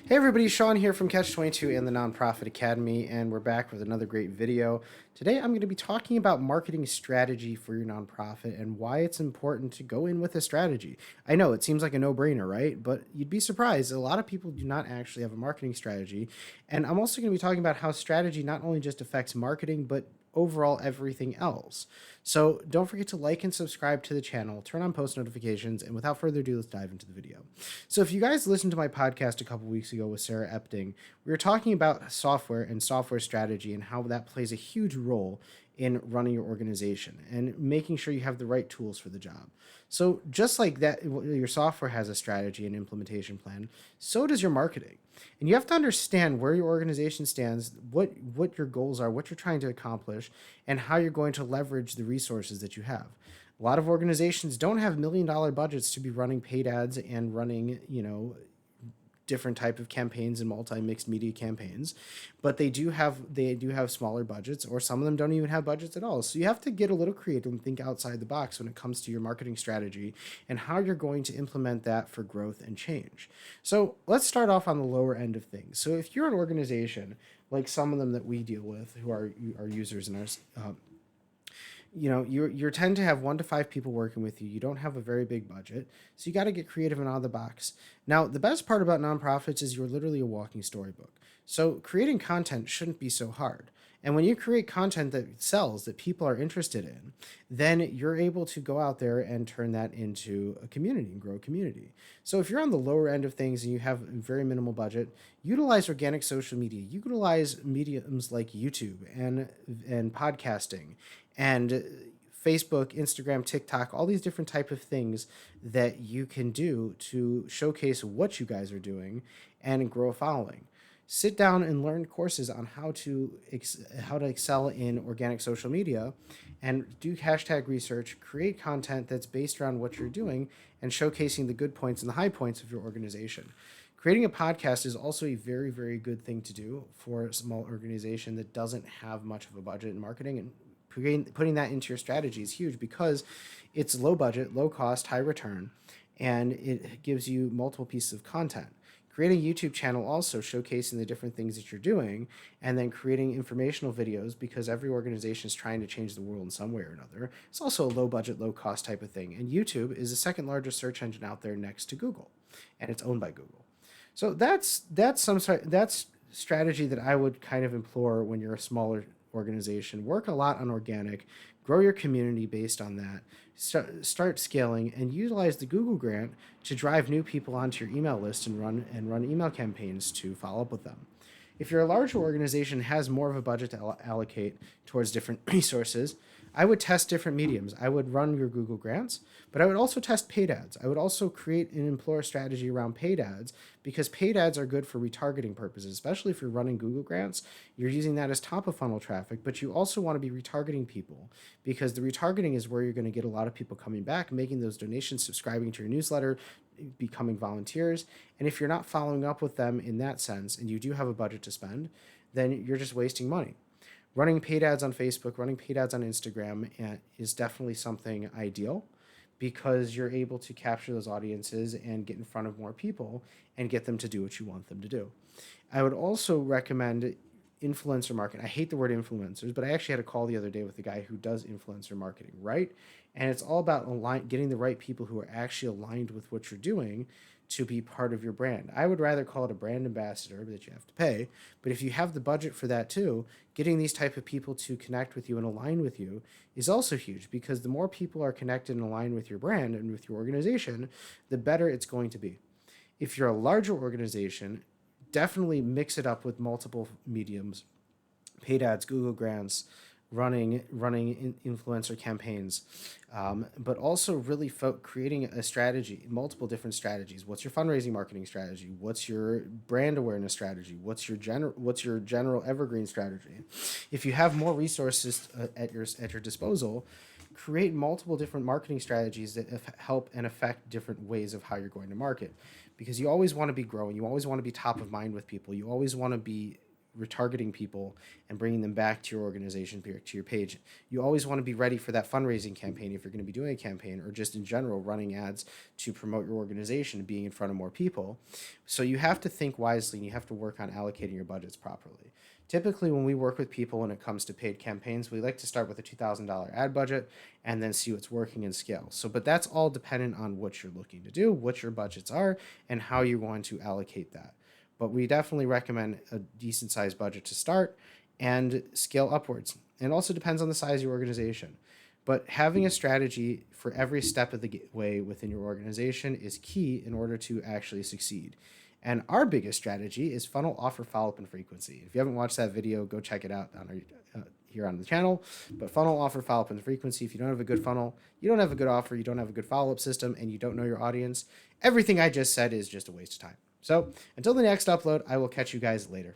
Hey everybody, Sean here from Catch 22 and the Nonprofit Academy, and we're back with another great video. Today I'm going to be talking about marketing strategy for your nonprofit and why it's important to go in with a strategy. I know it seems like a no-brainer, right? But you'd be surprised. A lot of people do not actually have a marketing strategy. And I'm also going to be talking about how strategy not only just affects marketing, but overall everything else. So don't forget to like and subscribe to the channel, turn on post notifications, and without further ado, let's dive into the video. So if you guys listened to my podcast a couple weeks ago with Sarah Epting, we were talking about software and software strategy and how that plays a huge role in running your organization and making sure you have the right tools for the job. So just like that, your software has a strategy and implementation plan, so does your marketing. And you have to understand where your organization stands, what your goals are, what you're trying to accomplish, and how you're going to leverage the resources that you have. A lot of organizations don't have $1 million budgets to be running paid ads and running, different type of campaigns and multi-mixed media campaigns, but they do have smaller budgets, or some of them don't even have budgets at all. So you have to get a little creative and think outside the box when it comes to your marketing strategy and how you're going to implement that for growth and change. So let's start off on the lower end of things. So if you're an organization like some of them that we deal with, who are our users in our you tend to have 1 to 5 people working with you. You don't have a very big budget, so you got to get creative and out of the box. Now, the best part about nonprofits is you're literally a walking storybook. So creating content shouldn't be so hard. And when you create content that sells, that people are interested in, then you're able to go out there and turn that into a community and grow a community. So if you're on the lower end of things and you have a very minimal budget, utilize organic social media, utilize mediums like YouTube and podcasting and Facebook, Instagram, TikTok, all these different type of things that you can do to showcase what you guys are doing and grow a following. Sit down and learn courses on how to excel in organic social media, and do hashtag research. Create content that's based around what you're doing and showcasing the good points and the high points of your organization. Creating a podcast is also a very, very good thing to do for a small organization that doesn't have much of a budget in marketing, and putting that into your strategy is huge because it's low budget, low cost, high return, and it gives you multiple pieces of content. Creating a YouTube channel also showcasing the different things that you're doing, and then creating informational videos, because every organization is trying to change the world in some way or another. It's also a low budget, low cost type of thing. And YouTube is the second largest search engine out there next to Google, and it's owned by Google. So that's strategy that I would kind of implore when you're a smaller organization. Work a lot on organic, grow your community based on that. Start scaling and utilize the Google grant to drive new people onto your email list and run email campaigns to follow up with them. If you're a larger organization has more of a budget to allocate towards different resources, I would test different mediums. I would run your Google grants, but I would also test paid ads. I would also create and employ a strategy around paid ads, because paid ads are good for retargeting purposes, especially if you're running Google grants. You're using that as top of funnel traffic, but you also want to be retargeting people, because the retargeting is where you're going to get a lot of people coming back, making those donations, subscribing to your newsletter, becoming volunteers. And if you're not following up with them in that sense, and you do have a budget to spend, then you're just wasting money. Running paid ads on Facebook, running paid ads on Instagram is definitely something ideal, because you're able to capture those audiences and get in front of more people and get them to do what you want them to do. I would also recommend influencer marketing. I hate the word influencers, but I actually had a call the other day with a guy who does influencer marketing, right? And it's all about getting the right people who are actually aligned with what you're doing to be part of your brand. I would rather call it a brand ambassador that you have to pay, but if you have the budget for that too, getting these type of people to connect with you and align with you is also huge, because the more people are connected and aligned with your brand and with your organization, the better it's going to be. If you're a larger organization, definitely mix it up with multiple mediums, paid ads, Google grants, running influencer campaigns, but also really creating a strategy, multiple different strategies. What's your fundraising marketing strategy? What's your brand awareness strategy? What's your general evergreen strategy? If you have more resources at your disposal, create multiple different marketing strategies that help and affect different ways of how you're going to market, because you always want to be growing. You always want to be top of mind with people. You always want to be retargeting people and bringing them back to your organization, to your page. You always want to be ready for that fundraising campaign if you're going to be doing a campaign, or just in general running ads to promote your organization and being in front of more people. So you have to think wisely and you have to work on allocating your budgets properly. Typically, when we work with people when it comes to paid campaigns, we like to start with a $2,000 ad budget and then see what's working and scale. So, but that's all dependent on what you're looking to do, what your budgets are, and how you're going to allocate that. But we definitely recommend a decent sized budget to start and scale upwards. It also depends on the size of your organization. But having a strategy for every step of the way within your organization is key in order to actually succeed. And our biggest strategy is funnel, offer, follow-up, and frequency. If you haven't watched that video, go check it out on our, here on the channel. But funnel, offer, follow-up, and frequency. If you don't have a good funnel, you don't have a good offer, you don't have a good follow-up system, and you don't know your audience, everything I just said is just a waste of time. So until the next upload, I will catch you guys later.